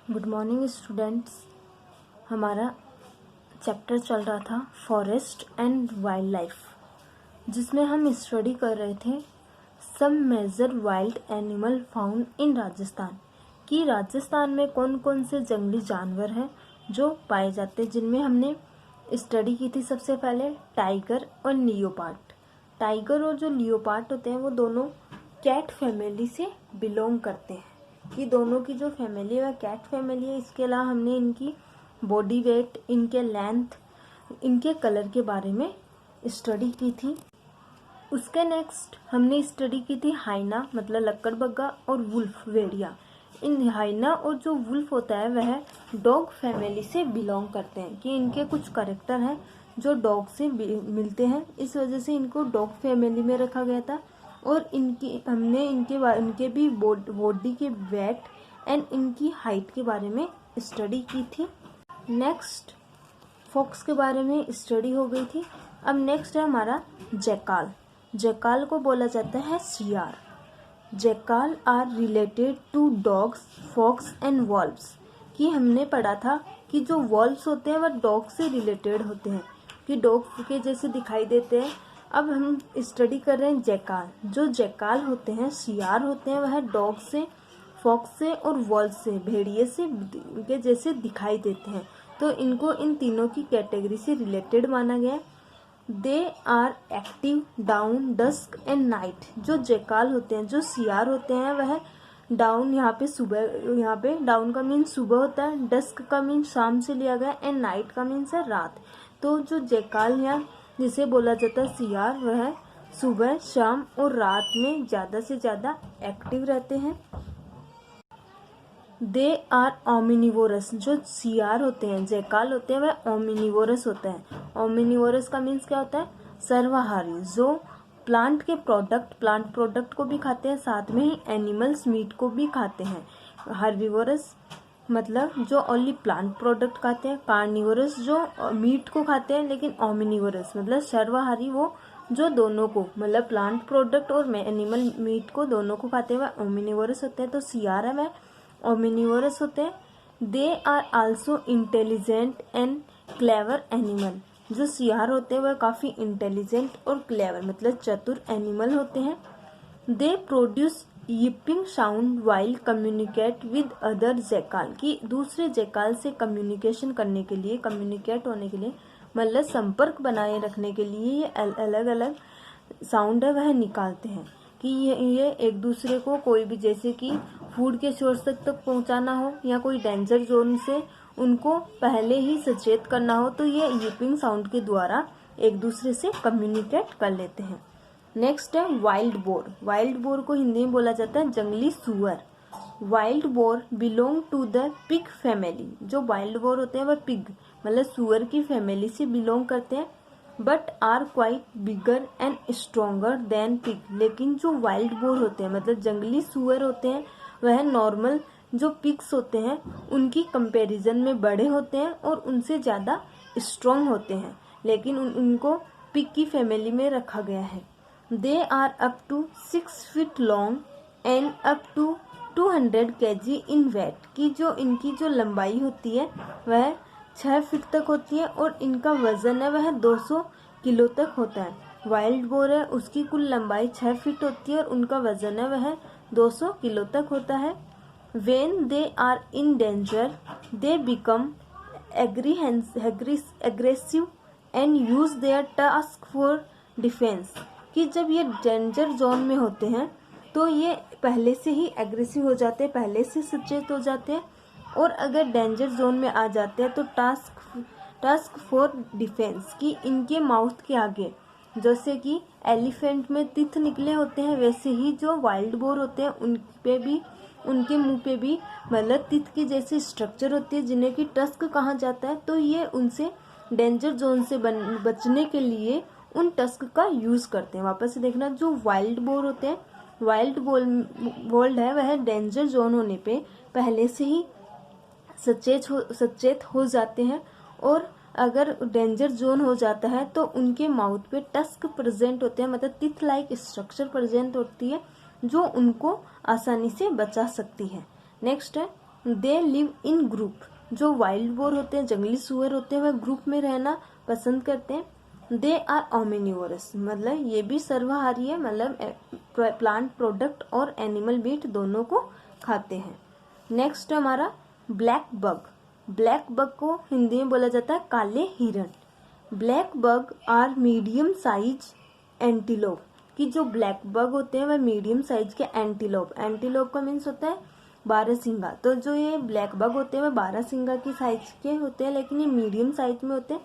Good morning students. हमारा chapter चल रहा था फॉरेस्ट एंड वाइल्ड लाइफ, जिसमें हम स्टडी कर रहे थे some major wild animal found in Rajasthan, कि राजस्थान में कौन कौन से जंगली जानवर हैं जो पाए जाते हैं, जिनमें हमने स्टडी की थी सबसे पहले टाइगर और लियोपार्ड। टाइगर और जो लियोपार्ड होते हैं वो दोनों कैट फैमिली से बिलोंग करते हैं, कि दोनों की जो फैमिली है वह कैट फैमिली है। इसके अलावा हमने इनकी बॉडी वेट, इनके लेंथ, इनके कलर के बारे में स्टडी की थी। उसके नेक्स्ट हमने स्टडी की थी हाइना मतलब लक्कड़बग्गा और वुल्फ भेड़िया। इन हाइना और जो वुल्फ होता है वह डॉग फैमिली से बिलोंग करते हैं, कि इनके कुछ कैरेक्टर हैं जो डॉग से मिलते हैं, इस वजह से इनको डॉग फैमिली में रखा गया था। और हमने इनके भी बॉडी के वेट एंड इनकी हाइट के बारे में स्टडी की थी। नेक्स्ट फॉक्स के बारे में स्टडी हो गई थी। अब नेक्स्ट है हमारा जैकाल। जैकाल को बोला जाता है सियार। Jackal are related to dogs, fox and wolves, कि हमने पढ़ा था कि जो वॉल्व्स होते हैं वह डॉग से रिलेटेड होते हैं, कि डॉग के जैसे दिखाई देते हैं। अब हम स्टडी कर रहे हैं जैकाल। जो जैकाल होते हैं, सियार होते हैं, वह डॉग से, फॉक्स से और वॉल्व से, भेड़िए से के जैसे दिखाई देते हैं, तो इनको इन तीनों की कैटेगरी से रिलेटेड माना गया। They are active dawn dusk and night. जो जैकाल होते हैं, जो सियार होते हैं, वह डाउन, यहाँ पे सुबह, यहाँ पे डाउन का मीन सुबह होता है, डस्क का मीन शाम से लिया गया, एंड नाइट का मीन्स है रात। तो जो जैकाल या जिसे बोला जाता है सियार, वह सुबह, शाम और रात में ज़्यादा से ज़्यादा एक्टिव रहते हैं। They are omnivorous. जो सियार होते हैं, जैकाल होते हैं, वह ओमिनिवोरस होते हैं। ओमिनिवोरस का मीन्स क्या होता है? सर्वाहारी, जो प्लांट प्रोडक्ट को भी खाते हैं, साथ में ही एनिमल्स मीट को भी खाते हैं। हर्बिवोरस मतलब जो ओनली प्लांट प्रोडक्ट खाते हैं, कार्निवोरस जो मीट को खाते हैं, लेकिन ओमिनिवोरस मतलब सर्वाहारी, वो जो दोनों को मतलब प्लांट प्रोडक्ट और एनिमल मीट को दोनों को खाते हैं, वह ओमिनिवोरस होते हैं। तो सियार है वह ओमिनिवोरस होते हैं। They are also intelligent and clever animal. जो सियार होते हैं वह काफ़ी इंटेलिजेंट और क्लेवर मतलब चतुर एनिमल होते हैं। They produce yipping sound while communicate with other jackal, की दूसरे जैकाल से कम्युनिकेशन करने के लिए, कम्युनिकेट होने के लिए मतलब संपर्क बनाए रखने के लिए ये अलग अलग साउंड है वह निकालते हैं, कि ये एक दूसरे को कोई भी, जैसे कि फूड के सोर्स तक पहुंचाना हो या कोई डेंजर जोन से उनको पहले ही सचेत करना हो, तो ये यिपिंग साउंड के द्वारा एक दूसरे से कम्युनिकेट कर लेते हैं। नेक्स्ट है वाइल्ड बोर। वाइल्ड बोर को हिंदी में बोला जाता है जंगली सुअर। Wild boar belong to the pig family. जो वाइल्ड बोर होते हैं वह पिग मतलब सुअर की फैमिली से बिलोंग करते हैं, but are quite bigger and stronger than pig. लेकिन जो वाइल्ड बोर होते हैं मतलब जंगली सुअर होते हैं, वह नॉर्मल जो पिग्स होते हैं उनकी कंपैरिजन में बड़े होते हैं और उनसे ज़्यादा स्ट्रोंग होते हैं, लेकिन उनको पिग की फैमिली में रखा गया है। They are up to 6 feet long and up to 200 kg in weight, की जो इनकी जो लंबाई होती है वह 6 फीट तक होती है और इनका वजन है वह 200 किलो तक होता है। वाइल्ड बोर है, उसकी कुल लंबाई 6 फीट होती है और उनका वजन है वह 200 किलो तक होता है। When they are in danger they become aggressive and use their task for defence, कि जब ये डेंजर जोन में होते हैं तो ये पहले से ही एग्रेसिव हो जाते हैं, पहले से सचेत हो जाते हैं, और अगर डेंजर जोन में आ जाते हैं तो टास्क फॉर डिफेंस, की इनके माउथ के आगे जैसे कि एलिफेंट में तिथ निकले होते हैं, वैसे ही जो वाइल्ड बोर होते हैं उन पे भी, उनके मुंह पे भी मतलब तिथ की जैसी स्ट्रक्चर होती है, जिन्हें की टस्क कहा जाता है। तो ये उनसे डेंजर जोन से बचने के लिए उन टस्क का यूज करते हैं। वापस से देखना, जो वाइल्ड बोर होते हैं, वाइल्ड बोर्ड है वह डेंजर जोन होने पे पहले से ही सचेत हो जाते हैं, और अगर डेंजर जोन हो जाता है तो उनके माउथ पे टस्क प्रेजेंट होते हैं मतलब टिथ लाइक स्ट्रक्चर प्रेजेंट होती है, जो उनको आसानी से बचा सकती है। नेक्स्ट है दे लिव इन ग्रुप, जो वाइल्ड बोर होते हैं, जंगली सुअर होते हैं, वह ग्रुप में रहना पसंद करते हैं। दे आर ओमिनिवोरस, मतलब ये भी सर्वाहारी है, मतलब प्लांट प्रोडक्ट और एनिमल मीट दोनों को खाते हैं। नेक्स्ट हमारा ब्लैक बग। ब्लैक बग को हिंदी में बोला जाता है काले हिरण। Black buck are medium size antelope, कि जो ब्लैक बग होते हैं वह मीडियम साइज के एंटीलोप, एंटीलोप का मीन्स होता है बारहसिंगा, तो जो ये ब्लैक बग होते हैं वह बारहसिंगा की साइज के होते हैं, लेकिन ये मीडियम साइज में होते हैं।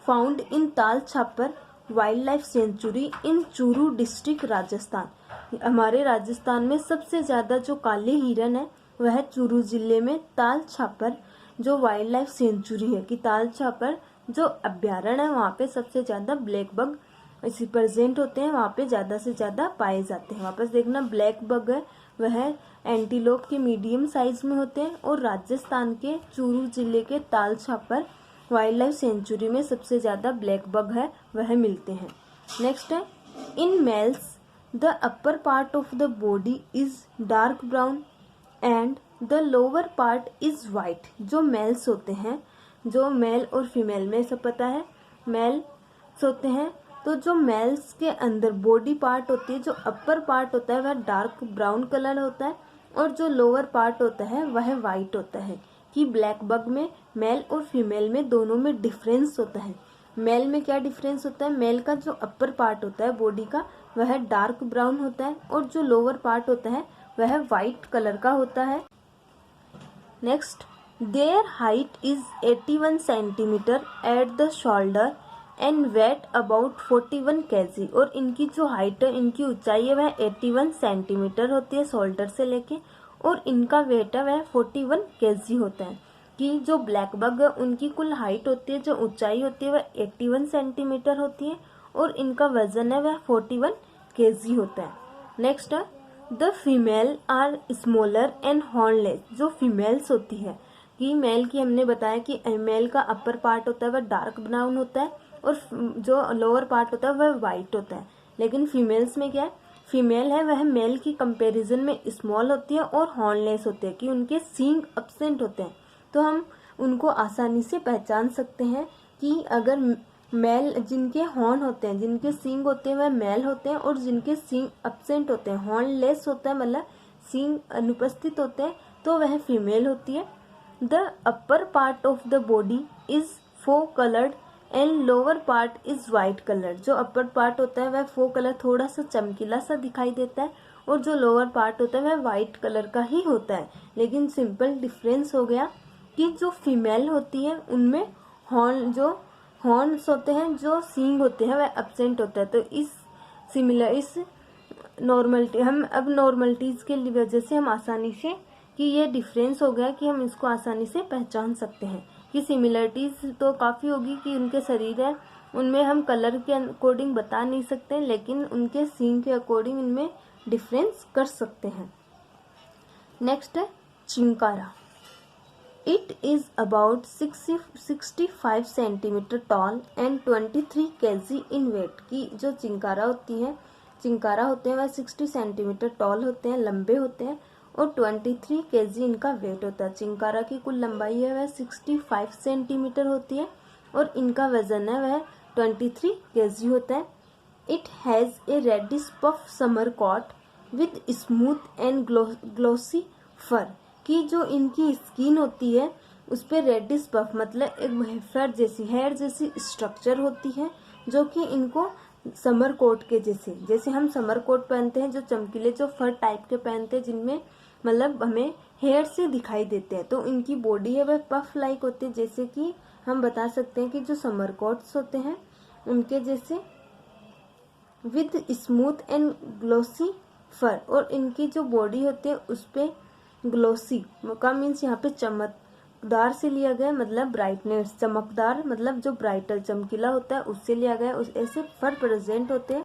Found in Tal Chhapar wild life sanctuary in Churu district Rajasthan. हमारे राजस्थान में सबसे ज्यादा जो काले हिरन है वह चूरू जिले में ताल छापर जो वाइल्ड लाइफ सेंचुरी है, कि ताल छापर जो अभ्यारण्य है वहाँ पे सबसे ज्यादा ब्लैक बग इसी प्रेजेंट होते हैं, वहाँ पे ज्यादा से ज्यादा पाए जाते हैं। वापस देखना, ब्लैक बग है वह एंटीलोप के मीडियम साइज में होते हैं, और राजस्थान के चूरू जिले के Tal Chhapar wild life sanctuary में सबसे ज्यादा ब्लैक बग है वह मिलते हैं। नेक्स्ट है in males the upper part of the body is dark brown and the lower part is white. जो मेल्स होते हैं, जो मेल और फीमेल में सब पता है मेल्स होते हैं, तो जो मेल्स के अंदर बॉडी पार्ट होती है, जो अपर पार्ट होता है वह डार्क ब्राउन कलर होता है, और जो लोअर पार्ट होता है वह वाइट होता है। कि ब्लैक बग में मेल और फीमेल में दोनों में डिफरेंस होता है। मेल में क्या डिफरेंस होता है, मेल का जो अपर पार्ट होता है बॉडी का वह डार्क ब्राउन होता है, और जो लोअर पार्ट होता है वह वाइट कलर का होता है। Next, their height is 81 centimetre at the shoulder and weight about 41 kg। और इनकी जो हाइट है, इनकी ऊंचाई है वह 81 सेंटीमीटर होती है शोल्डर से लेके, और इनका वेट है वह 41 kg होता है। कि जो ब्लैक बग है उनकी कुल हाइट होती है, जो ऊंचाई होती है वह 81 सेंटीमीटर होती है, और इनका वजन है वह 41 kg होता है। नेक्स्ट है the female are smaller and hornless. जो फीमेल्स होती है, कि मेल की हमने बताया कि मेल का अपर पार्ट होता है वह डार्क ब्राउन होता है, और जो लोअर पार्ट होता है वह वाइट होता है। लेकिन फीमेल्स में क्या है, फीमेल है वह मेल की कंपैरिजन में स्मॉल होती है और हॉर्नलेस होते हैं, कि उनके सींग अब्सेंट होते हैं। तो हम उनको आसानी से पहचान सकते हैं कि अगर मेल जिनके हॉर्न होते हैं, जिनके सींग होते हैं वह मेल होते हैं, और जिनके सींग अब्सेंट होते हैं, हॉर्नलेस होता है मतलब सींग अनुपस्थित होते हैं, तो वह फीमेल होती है। The upper part of the body is fawn coloured and lower part is white colour. जो अपर पार्ट होता है वह फो कलर थोड़ा सा चमकीला सा दिखाई देता है, और जो लोअर पार्ट होता है वह वाइट कलर का ही होता है। लेकिन सिंपल डिफरेंस हो गया कि जो फीमेल होती है उनमें हॉर्न्स होते हैं, जो सींग होते हैं वह एब्सेंट होता है। तो इस नॉर्मलिटी हम अब नॉर्मलिटीज के वजह से हम आसानी से, कि ये डिफरेंस हो गया कि हम इसको आसानी से पहचान सकते हैं। कि सिमिलरिटीज तो काफ़ी होगी, कि उनके शरीर है उनमें हम कलर के अकॉर्डिंग बता नहीं सकते, लेकिन उनके सींग के अकॉर्डिंग इनमें डिफरेंस कर सकते हैं। नेक्स्ट है chinkara. It is about 65 centimetre tall and 23 kg in weight. की जो चिंकारा होते हैं वह 60 सेंटीमीटर टॉल होते हैं, लंबे होते हैं, और 23 kg इनका वेट होता है। चिंकारा की कुल लंबाई है वह 65 सेंटीमीटर होती है, और इनका वजन है वह 23 kg होता है। It has a reddish buff summer coat with smooth and glossy fur. की जो इनकी स्किन होती है उस पर रेडिश पफ मतलब एक फर जैसी, हेयर जैसी स्ट्रक्चर होती है, जो कि इनको समर कोट के जैसे हम समर कोट पहनते हैं, जो चमकीले जो फर टाइप के पहनते हैं, जिनमें मतलब हमें हेयर से दिखाई देते हैं, तो इनकी बॉडी है वह पफ लाइक होती है। जैसे कि हम बता सकते हैं कि जो समर कोट्स होते हैं उनके जैसे, विद स्मूथ एंड ग्लोसी फर। और इनकी जो बॉडी होती है उस पे ग्लोसी का मीन्स यहाँ पे चमकदार से लिया गया, मतलब ब्राइटनेस, चमकदार मतलब जो ब्राइटल चमकीला होता है उससे लिया गया, उस ऐसे फर प्रेजेंट होते हैं।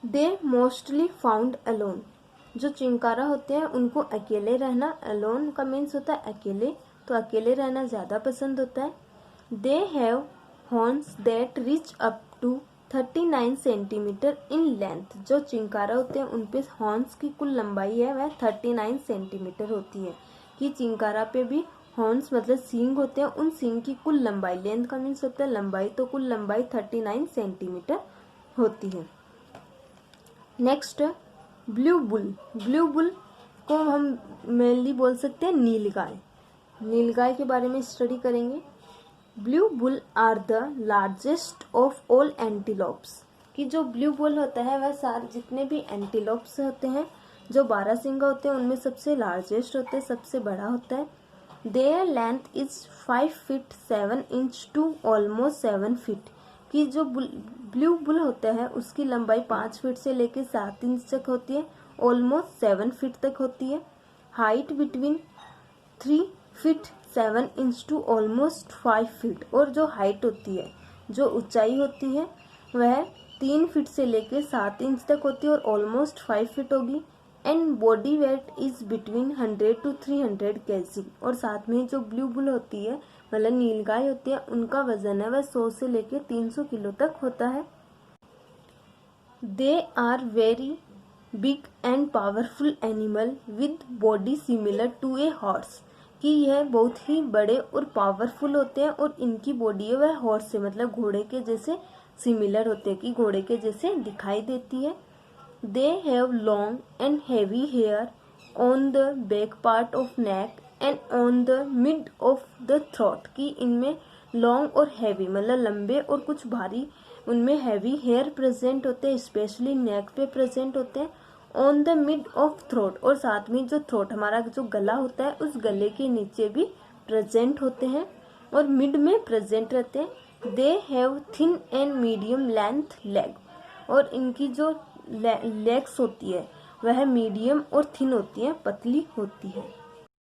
They mostly found alone. जो चिंकारा होते हैं उनको अकेले रहना, अलोन का मीन्स होता है अकेले, तो अकेले रहना ज़्यादा पसंद होता है। They have horns that reach up to 39 centimetre in length. जो चिंकारा होते हैं उन पे हॉर्न्स की कुल लंबाई है वह 39 सेंटीमीटर होती है। कि चिंकारा पे भी हॉर्न्स मतलब सींग होते हैं, उन सींग की कुल लंबाई, लेंथ का मीन्स होता है लंबाई, तो कुल लंबाई 39 सेंटीमीटर होती है। Next blue bull. Blue bull को हम मेनली बोल सकते हैं नीलगाय। नीलगाय के बारे में स्टडी करेंगे। Blue bull are the largest of all antelopes, कि जो ब्लू बुल होता है वह सारे जितने भी एंटीलोप्स होते हैं जो 12 सिंगा होते हैं उनमें सबसे लार्जेस्ट होते हैं, सबसे बड़ा होता है। Their length is 5 feet 7 inch to almost 7 feet, कि जो ब्लू बुल होता है उसकी लंबाई 5 फीट से लेकर 7 इंच तक होती है, ऑलमोस्ट 7 फीट तक होती है। Height between 3 feet 7 inch to almost 5 feet, और जो हाइट होती है, जो ऊंचाई होती है वह 3 फीट से लेकर 7 इंच तक होती है और ऑलमोस्ट 5 फीट होगी। And body weight is between 100 to 300 kg, और साथ में जो ब्लू बुल होती है मतलब नीलगाय होती है उनका वजन है वह 100 से लेकर 300 किलो तक होता है। They are very big and powerful animal with body similar to a horse, कि यह बहुत ही बड़े और पावरफुल होते हैं और इनकी बॉडी है वह हॉर्स से मतलब घोड़े के जैसे सिमिलर होते हैं, कि घोड़े के जैसे दिखाई देती है। They have long and heavy hair on the back part of neck and on the mid of the throat, कि इनमें लॉन्ग और हैवी मतलब लंबे और कुछ भारी उनमें हैवी हेयर प्रेजेंट होते हैं, स्पेशली नेक पे प्रेजेंट होते हैं। On the mid of throat, और साथ में जो थ्रोट हमारा जो गला होता है उस गले के नीचे भी प्रेजेंट होते हैं और मिड में प्रेजेंट रहते हैं। They have thin and medium length leg, और इनकी जो लेग्स होती है वह मीडियम और थिन होती है, पतली होती है।